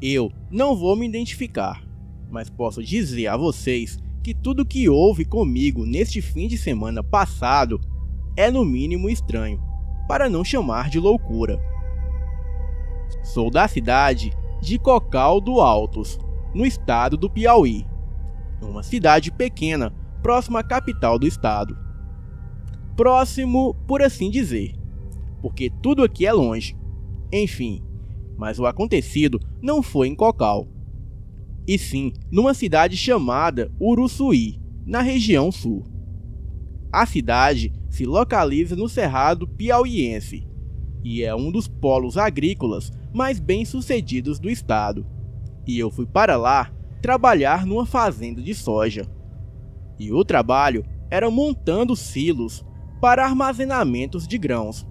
Eu não vou me identificar, mas posso dizer a vocês que tudo que houve comigo neste fim de semana passado é no mínimo estranho, para não chamar de loucura. Sou da cidade de Cocal do Altos, no estado do Piauí, uma cidade pequena próxima à capital do estado. Próximo, por assim dizer, porque tudo aqui é longe. Enfim, mas o acontecido não foi em Cocal, e sim numa cidade chamada Uruçuí, na região sul. A cidade se localiza no Cerrado Piauiense e é um dos polos agrícolas mais bem-sucedidos do estado. E eu fui para lá trabalhar numa fazenda de soja. E o trabalho era montando silos para armazenamentos de grãos.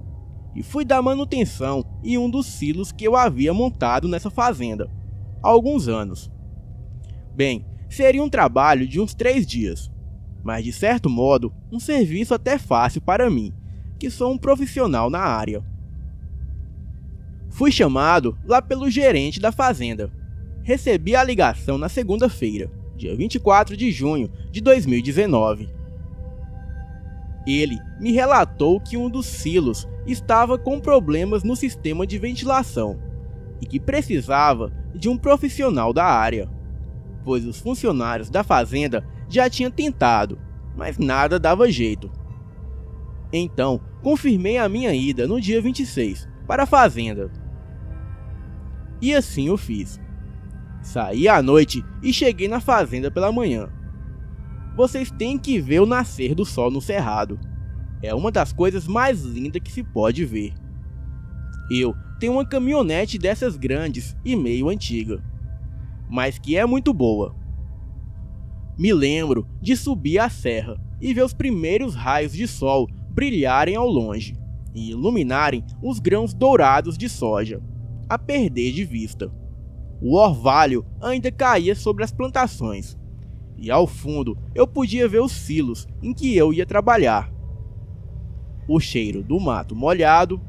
E fui dar manutenção em um dos silos que eu havia montado nessa fazenda há alguns anos. Bem, seria um trabalho de uns 3 dias, mas de certo modo um serviço até fácil para mim, que sou um profissional na área. Fui chamado lá pelo gerente da fazenda. Recebi a ligação na segunda-feira, dia 24 de junho de 2019. Ele me relatou que um dos silos estava com problemas no sistema de ventilação e que precisava de um profissional da área, pois os funcionários da fazenda já tinham tentado, mas nada dava jeito. Então, confirmei a minha ida no dia 26 para a fazenda. E assim eu fiz. Saí à noite e cheguei na fazenda pela manhã. Vocês têm que ver o nascer do sol no cerrado. É uma das coisas mais lindas que se pode ver. Eu tenho uma caminhonete dessas grandes e meio antiga, mas que é muito boa. Me lembro de subir a serra e ver os primeiros raios de sol brilharem ao longe e iluminarem os grãos dourados de soja, a perder de vista. O orvalho ainda caía sobre as plantações, e ao fundo eu podia ver os silos em que eu ia trabalhar. O cheiro do mato molhado,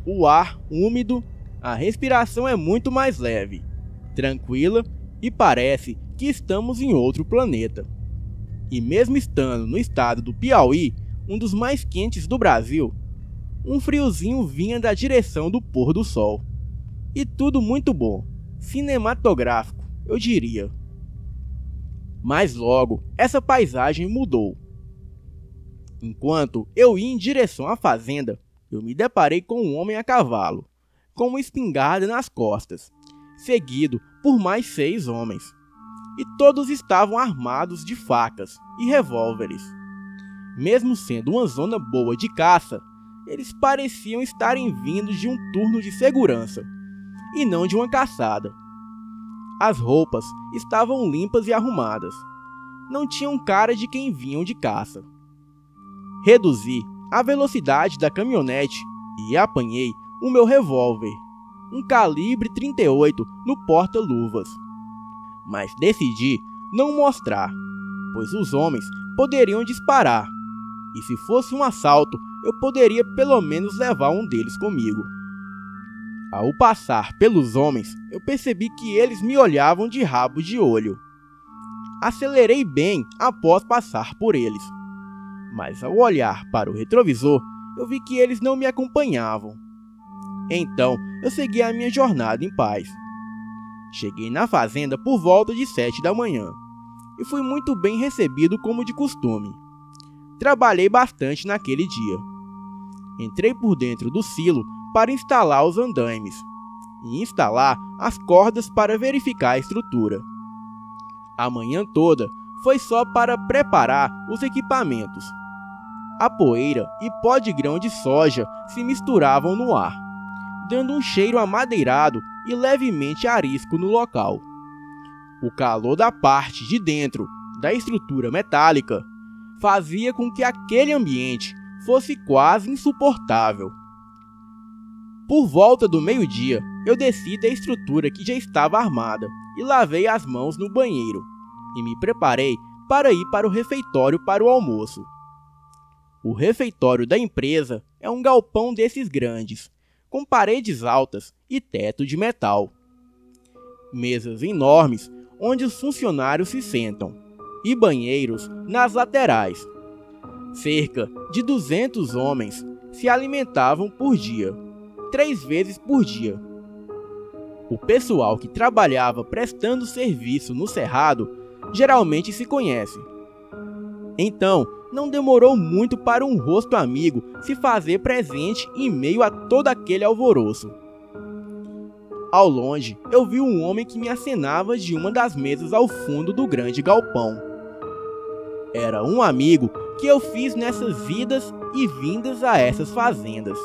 o ar úmido, a respiração é muito mais leve, tranquila e parece que estamos em outro planeta. E mesmo estando no estado do Piauí, um dos mais quentes do Brasil, um friozinho vinha da direção do pôr do sol. E tudo muito bom, cinematográfico, eu diria. Mas logo, essa paisagem mudou. Enquanto eu ia em direção à fazenda, eu me deparei com um homem a cavalo, com uma espingarda nas costas, seguido por mais 6 homens. E todos estavam armados de facas e revólveres. Mesmo sendo uma zona boa de caça, eles pareciam estarem vindos de um turno de segurança, e não de uma caçada. As roupas estavam limpas e arrumadas. Não tinham cara de quem vinham de caça. Reduzi a velocidade da caminhonete e apanhei o meu revólver, um calibre 38 no porta-luvas. Mas decidi não mostrar, pois os homens poderiam disparar, e se fosse um assalto, eu poderia pelo menos levar um deles comigo. Ao passar pelos homens, eu percebi que eles me olhavam de rabo de olho. Acelerei bem após passar por eles, mas ao olhar para o retrovisor, eu vi que eles não me acompanhavam. Então, eu segui a minha jornada em paz. Cheguei na fazenda por volta de 7 da manhã, e fui muito bem recebido como de costume. Trabalhei bastante naquele dia. Entrei por dentro do silo para instalar os andaimes e instalar as cordas para verificar a estrutura. A manhã toda foi só para preparar os equipamentos. A poeira e pó de grão de soja se misturavam no ar, dando um cheiro amadeirado e levemente arisco no local. O calor da parte de dentro da estrutura metálica fazia com que aquele ambiente fosse quase insuportável. Por volta do meio-dia, eu desci da estrutura que já estava armada e lavei as mãos no banheiro e me preparei para ir para o refeitório para o almoço. O refeitório da empresa é um galpão desses grandes, com paredes altas e teto de metal. mesas enormes onde os funcionários se sentam e banheiros nas laterais. Cerca de 200 homens se alimentavam por dia, 3 vezes por dia. O pessoal que trabalhava prestando serviço no cerrado geralmente se conhece. Então, não demorou muito para um rosto amigo se fazer presente em meio a todo aquele alvoroço. Ao longe, eu vi um homem que me acenava de uma das mesas ao fundo do grande galpão. Era um amigo que eu fiz nessas idas e vindas a essas fazendas.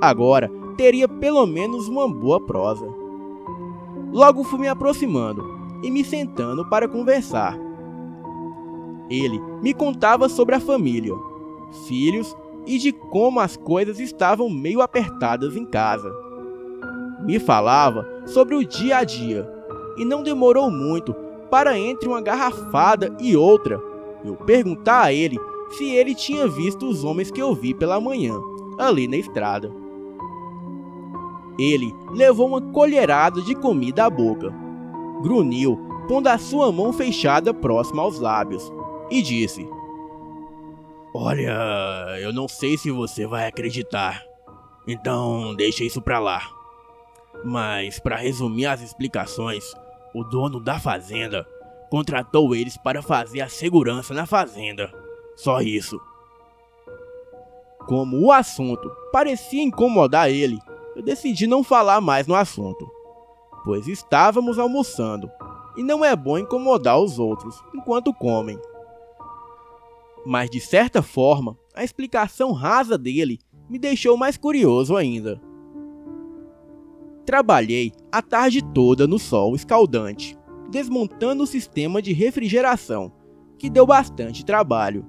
Agora, teria pelo menos uma boa prosa. Logo fui me aproximando e me sentando para conversar. Ele me contava sobre a família, filhos e de como as coisas estavam meio apertadas em casa. Me falava sobre o dia a dia e não demorou muito para, entre uma garrafada e outra, eu perguntar a ele se ele tinha visto os homens que eu vi pela manhã, ali na estrada. Ele levou uma colherada de comida à boca, grunhiu, pondo a sua mão fechada próxima aos lábios, e disse: "Olha, eu não sei se você vai acreditar, então deixa isso pra lá. Mas, para resumir as explicações, o dono da fazenda contratou eles para fazer a segurança na fazenda. Só isso." Como o assunto parecia incomodar ele, eu decidi não falar mais no assunto, pois estávamos almoçando e não é bom incomodar os outros enquanto comem. Mas de certa forma, a explicação rasa dele me deixou mais curioso ainda. Trabalhei a tarde toda no sol escaldante, desmontando o sistema de refrigeração, que deu bastante trabalho.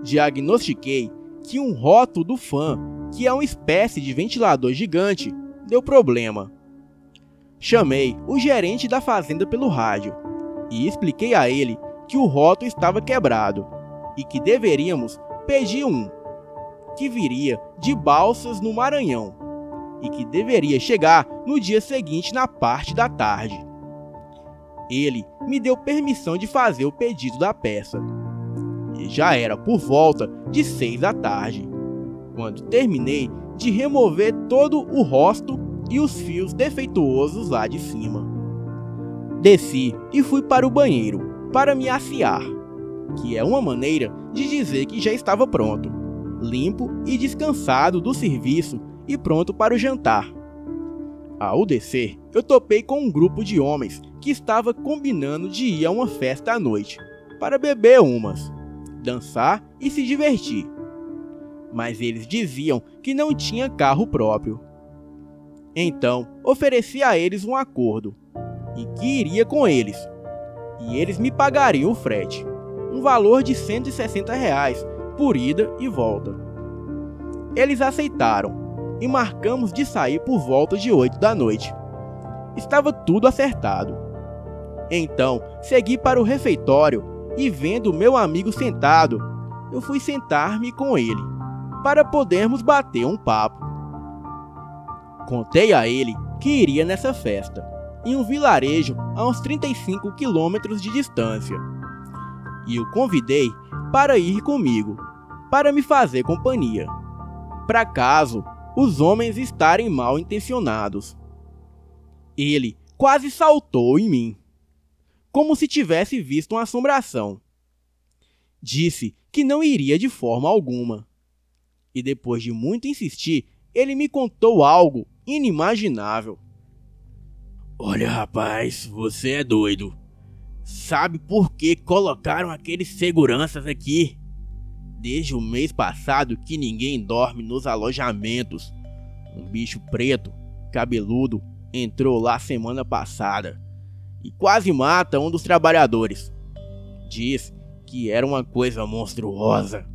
Diagnostiquei que um rótulo do fan, que é uma espécie de ventilador gigante, deu problema. Chamei o gerente da fazenda pelo rádio e expliquei a ele que o rótulo estava quebrado e que deveríamos pedir um, que viria de Balsas, no Maranhão, e que deveria chegar no dia seguinte na parte da tarde. Ele me deu permissão de fazer o pedido da peça. E já era por volta de 6 da tarde, quando terminei de remover todo o rosto e os fios defeituosos lá de cima. Desci e fui para o banheiro para me assear, que é uma maneira de dizer que já estava pronto, limpo e descansado do serviço e pronto para o jantar. Ao descer, eu topei com um grupo de homens que estava combinando de ir a uma festa à noite, para beber umas, dançar e se divertir. Mas eles diziam que não tinha carro próprio. Então, ofereci a eles um acordo, em que iria com eles, e eles me pagariam o frete, um valor de R$160 por ida e volta. Eles aceitaram, e marcamos de sair por volta de 8 da noite. Estava tudo acertado. Então, segui para o refeitório e, vendo meu amigo sentado, eu fui sentar-me com ele, para podermos bater um papo. Contei a ele que iria nessa festa, em um vilarejo a uns 35 quilômetros de distância, e o convidei para ir comigo, para me fazer companhia, para caso os homens estarem mal intencionados. Ele quase saltou em mim, como se tivesse visto uma assombração. Disse que não iria de forma alguma. E depois de muito insistir, ele me contou algo inimaginável. "Olha, rapaz, você é doido. Sabe por que colocaram aqueles seguranças aqui? Desde o mês passado que ninguém dorme nos alojamentos. Um bicho preto, cabeludo, entrou lá semana passada e quase mata um dos trabalhadores. Diz que era uma coisa monstruosa.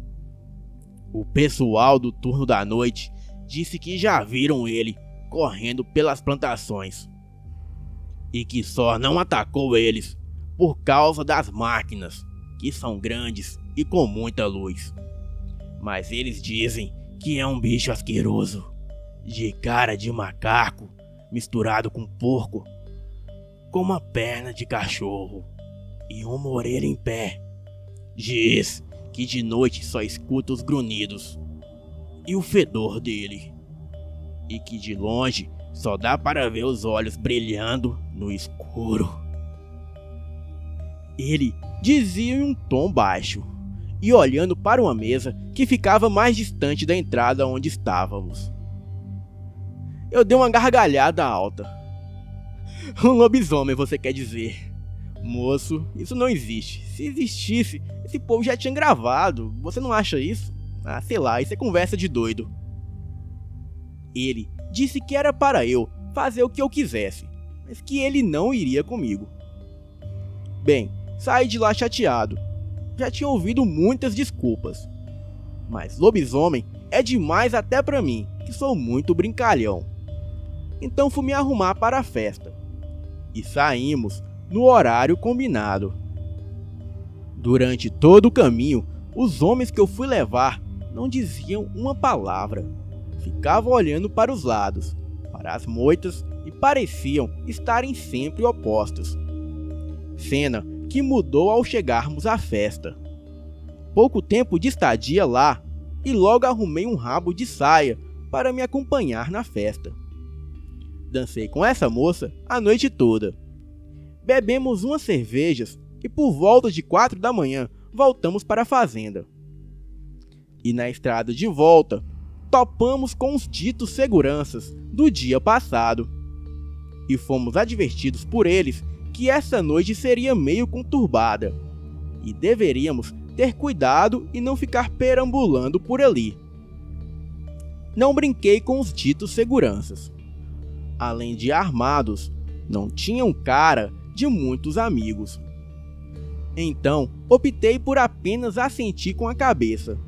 O pessoal do turno da noite disse que já viram ele correndo pelas plantações e que só não atacou eles por causa das máquinas, que são grandes e com muita luz. Mas eles dizem que é um bicho asqueroso, de cara de macaco, misturado com porco, com uma perna de cachorro e uma orelha em pé. Diz que de noite só escuta os grunhidos e o fedor dele, e que de longe só dá para ver os olhos brilhando no escuro. Ele dizia em um tom baixo e olhando para uma mesa que ficava mais distante da entrada onde estávamos. Eu dei uma gargalhada alta. Um lobisomem, você quer dizer? Moço, isso não existe. Se existisse, esse povo já tinha gravado. Você não acha isso? Ah, sei lá, isso é conversa de doido. Ele disse que era para eu fazer o que eu quisesse, mas que ele não iria comigo. Bem, saí de lá chateado. Já tinha ouvido muitas desculpas. Mas lobisomem é demais até pra mim, que sou muito brincalhão. Então fui me arrumar para a festa. E saímos no horário combinado. Durante todo o caminho, os homens que eu fui levar não diziam uma palavra. Ficavam olhando para os lados, para as moitas, e pareciam estarem sempre opostos. Cena que mudou ao chegarmos à festa. Pouco tempo de estadia lá, e logo arrumei um rabo de saia para me acompanhar na festa. Dancei com essa moça a noite toda. Bebemos umas cervejas e por volta de 4 da manhã voltamos para a fazenda. E na estrada de volta, topamos com os ditos seguranças do dia passado. E fomos advertidos por eles que essa noite seria meio conturbada e deveríamos ter cuidado e não ficar perambulando por ali. Não brinquei com os ditos seguranças. Além de armados, não tinham cara de muitos amigos. Então, optei por apenas assentir com a cabeça.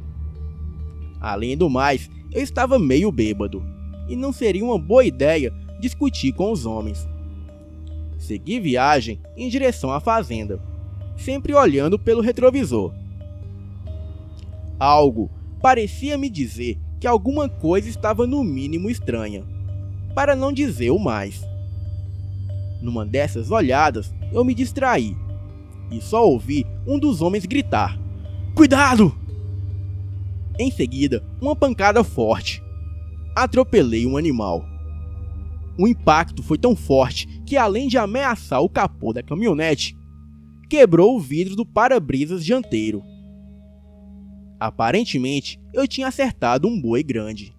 Além do mais, eu estava meio bêbado, e não seria uma boa ideia discutir com os homens. Segui viagem em direção à fazenda, sempre olhando pelo retrovisor. Algo parecia me dizer que alguma coisa estava no mínimo estranha, para não dizer o mais. Numa dessas olhadas, eu me distraí, e só ouvi um dos homens gritar: "Cuidado!" Em seguida, uma pancada forte. Atropelei um animal. O impacto foi tão forte que, além de ameaçar o capô da caminhonete, quebrou o vidro do para-brisas dianteiro. Aparentemente, eu tinha acertado um boi grande,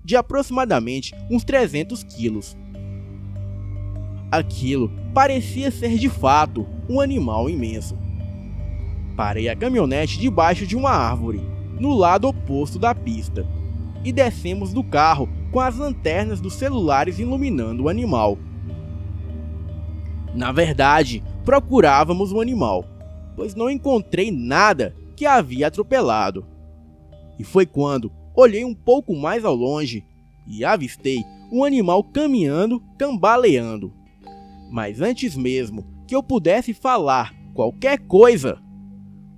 de aproximadamente uns 300 quilos. Aquilo parecia ser de fato um animal imenso. Parei a caminhonete debaixo de uma árvore, no lado oposto da pista, e descemos do carro com as lanternas dos celulares iluminando o animal. Na verdade, procurávamos o animal, pois não encontrei nada que havia atropelado. E foi quando olhei um pouco mais ao longe e avistei um animal caminhando, cambaleando. Mas antes mesmo que eu pudesse falar qualquer coisa,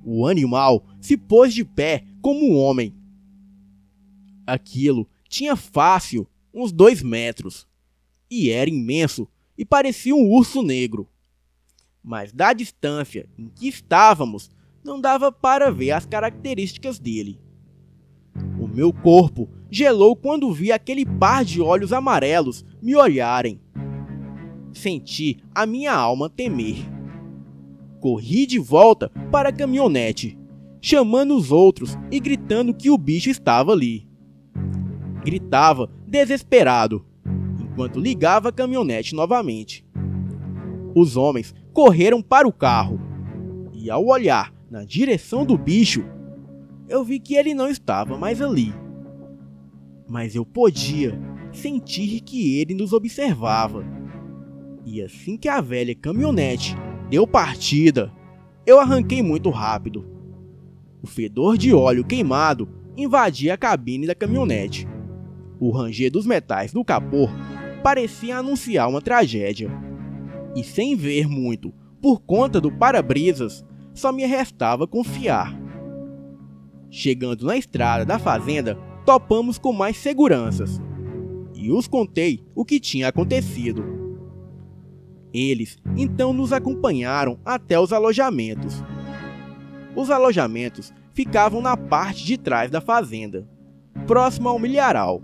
o animal se pôs de pé como um homem. Aquilo tinha fácil uns 2 metros, e era imenso e parecia um urso negro. Mas da distância em que estávamos, não dava para ver as características dele. O meu corpo gelou quando vi aquele par de olhos amarelos me olharem. Senti a minha alma temer. Corri de volta para a caminhonete, chamando os outros e gritando que o bicho estava ali. Gritava desesperado, enquanto ligava a caminhonete novamente. Os homens correram para o carro, e ao olhar na direção do bicho, eu vi que ele não estava mais ali. Mas eu podia sentir que ele nos observava. E assim que a velha caminhonete deu partida, eu arranquei muito rápido. O fedor de óleo queimado invadia a cabine da caminhonete. O ranger dos metais no capô parecia anunciar uma tragédia. E sem ver muito, por conta do para-brisas, só me restava confiar. Chegando na estrada da fazenda, topamos com mais seguranças, e os contei o que tinha acontecido. Eles então nos acompanharam até os alojamentos. Os alojamentos ficavam na parte de trás da fazenda, próximo ao milharal.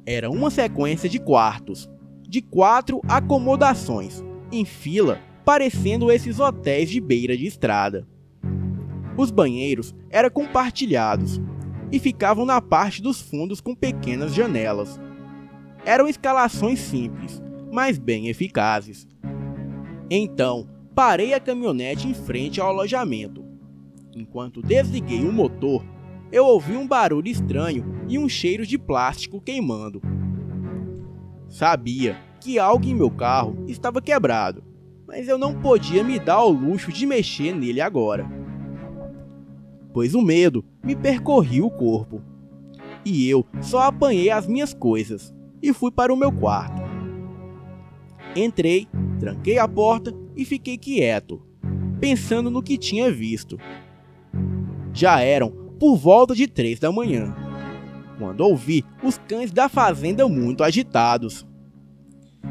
Era uma sequência de quartos, de 4 acomodações, em fila, parecendo esses hotéis de beira de estrada. Os banheiros eram compartilhados e ficavam na parte dos fundos com pequenas janelas. Eram escalações simples, mas bem eficazes. Então, parei a caminhonete em frente ao alojamento. Enquanto desliguei o motor, eu ouvi um barulho estranho e um cheiro de plástico queimando. Sabia que algo em meu carro estava quebrado, mas eu não podia me dar ao luxo de mexer nele agora, pois o medo me percorria o corpo. E eu só apanhei as minhas coisas e fui para o meu quarto. Entrei, tranquei a porta e fiquei quieto, pensando no que tinha visto. Já eram por volta de 3 da manhã, quando ouvi os cães da fazenda muito agitados.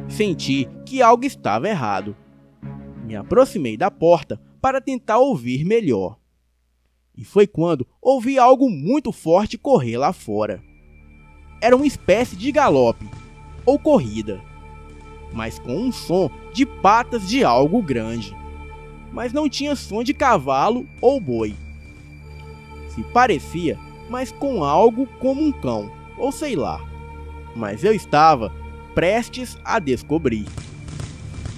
Senti que algo estava errado. Me aproximei da porta para tentar ouvir melhor. E foi quando ouvi algo muito forte correr lá fora. Era uma espécie de galope, ou corrida, mas com um som de patas de algo grande. Mas não tinha som de cavalo ou boi. Se parecia, mas com algo como um cão, ou sei lá. Mas eu estava prestes a descobrir,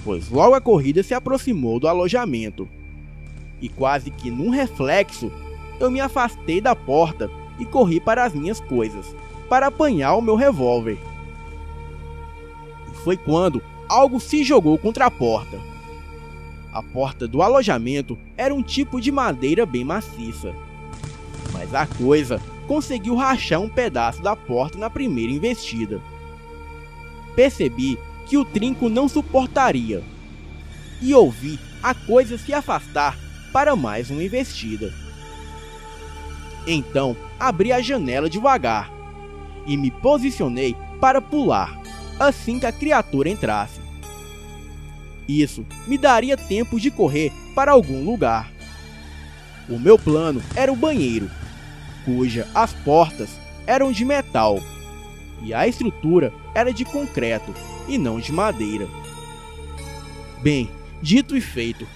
pois logo a corrida se aproximou do alojamento. E quase que num reflexo, eu me afastei da porta e corri para as minhas coisas, para apanhar o meu revólver. E foi quando algo se jogou contra a porta. A porta do alojamento era um tipo de madeira bem maciça, mas a coisa conseguiu rachar um pedaço da porta na primeira investida. Percebi que o trinco não suportaria, e ouvi a coisa se afastar para mais uma investida. Então abri a janela devagar e me posicionei para pular assim que a criatura entrasse. Isso me daria tempo de correr para algum lugar. O meu plano era o banheiro, cuja as portas eram de metal e a estrutura era de concreto e não de madeira. Bem, dito e feito,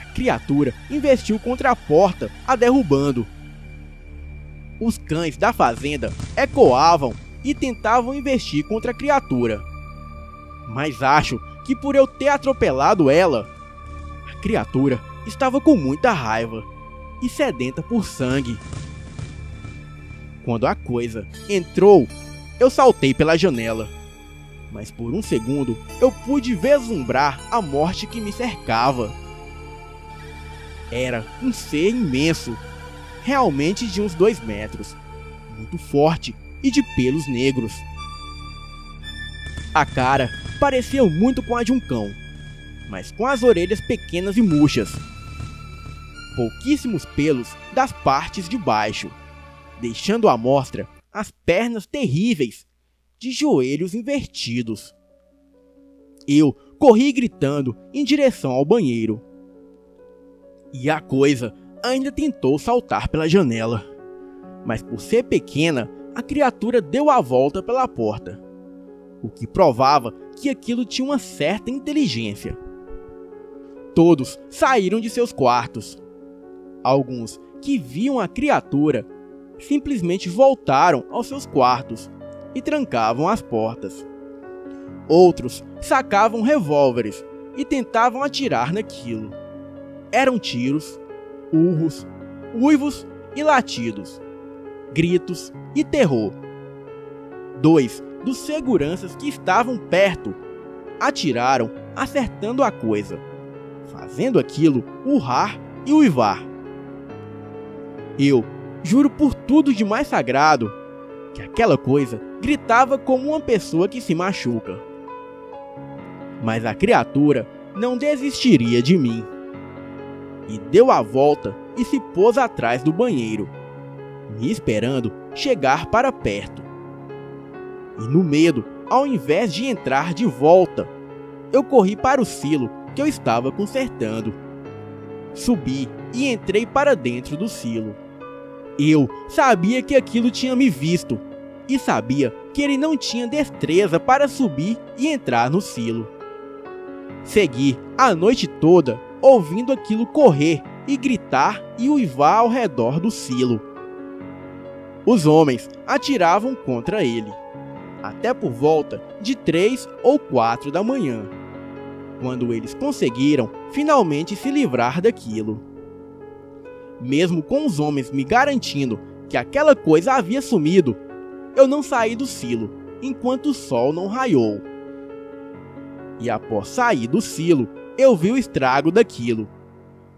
a criatura investiu contra a porta, a derrubando. Os cães da fazenda ecoavam e tentavam investir contra a criatura, mas acho que por eu ter atropelado ela, a criatura estava com muita raiva e sedenta por sangue. Quando a coisa entrou, eu saltei pela janela, mas por um segundo eu pude vislumbrar a morte que me cercava. Era um ser imenso, realmente de uns 2 metros, muito forte e de pelos negros. A cara parecia muito com a de um cão, mas com as orelhas pequenas e murchas. Pouquíssimos pelos das partes de baixo, deixando à mostra as pernas terríveis, de joelhos invertidos. Eu corri gritando em direção ao banheiro. E a coisa ainda tentou saltar pela janela, mas por ser pequena, a criatura deu a volta pela porta, o que provava que aquilo tinha uma certa inteligência. Todos saíram de seus quartos. Alguns que viam a criatura simplesmente voltaram aos seus quartos e trancavam as portas. Outros sacavam revólveres e tentavam atirar naquilo. Eram tiros, urros, uivos e latidos, gritos e terror. 2 dos seguranças que estavam perto atiraram, acertando a coisa, fazendo aquilo urrar e uivar. Eu juro por tudo de mais sagrado que aquela coisa gritava como uma pessoa que se machuca. Mas a criatura não desistiria de mim, e deu a volta e se pôs atrás do banheiro, me esperando chegar para perto. E no medo, ao invés de entrar de volta, eu corri para o silo que eu estava consertando. Subi e entrei para dentro do silo. Eu sabia que aquilo tinha me visto e sabia que ele não tinha destreza para subir e entrar no silo. Segui a noite toda ouvindo aquilo correr e gritar e uivar ao redor do silo. Os homens atiravam contra ele, até por volta de 3 ou 4 da manhã, quando eles conseguiram finalmente se livrar daquilo. Mesmo com os homens me garantindo que aquela coisa havia sumido, eu não saí do silo enquanto o sol não raiou. E após sair do silo, eu vi o estrago daquilo: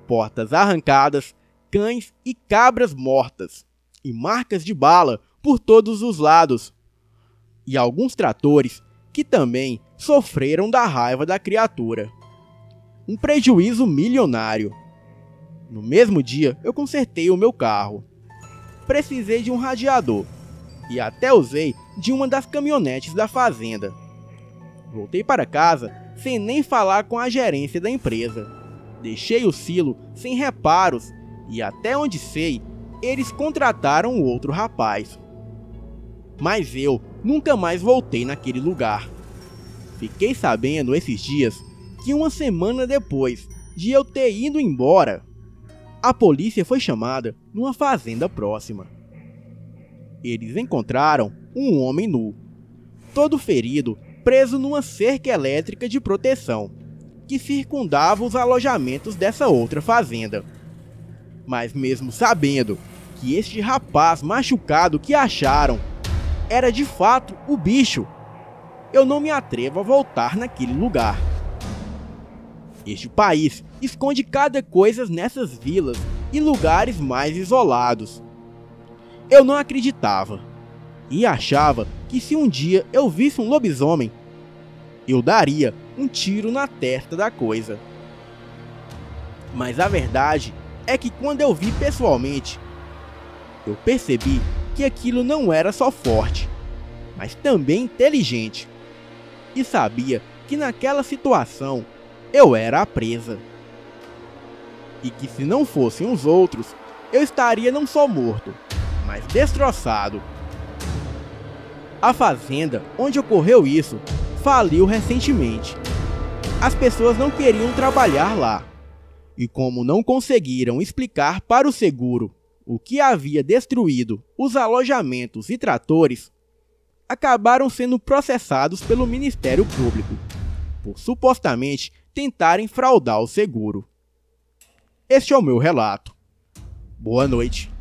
portas arrancadas, cães e cabras mortas, e marcas de bala por todos os lados, e alguns tratores que também sofreram da raiva da criatura. Um prejuízo milionário. No mesmo dia, eu consertei o meu carro. Precisei de um radiador e até usei de uma das caminhonetes da fazenda. Voltei para casa sem nem falar com a gerência da empresa. Deixei o silo sem reparos e, até onde sei, eles contrataram outro rapaz. Mas eu nunca mais voltei naquele lugar. Fiquei sabendo esses dias que uma semana depois de eu ter ido embora, a polícia foi chamada numa fazenda próxima. Eles encontraram um homem nu, todo ferido, preso numa cerca elétrica de proteção, que circundava os alojamentos dessa outra fazenda. Mas mesmo sabendo que este rapaz machucado que acharam era de fato o bicho, eu não me atrevo a voltar naquele lugar. Este país esconde cada coisa nessas vilas e lugares mais isolados. Eu não acreditava e achava que se um dia eu visse um lobisomem, eu daria um tiro na testa da coisa. Mas a verdade é que quando eu vi pessoalmente, eu percebi que aquilo não era só forte, mas também inteligente, e sabia que naquela situação eu era a presa, e que se não fossem os outros, eu estaria não só morto, mas destroçado. A fazenda onde ocorreu isso faliu recentemente. As pessoas não queriam trabalhar lá, e como não conseguiram explicar para o seguro o que havia destruído os alojamentos e tratores, acabaram sendo processados pelo Ministério Público por supostamente tentarem fraudar o seguro. Este é o meu relato. Boa noite.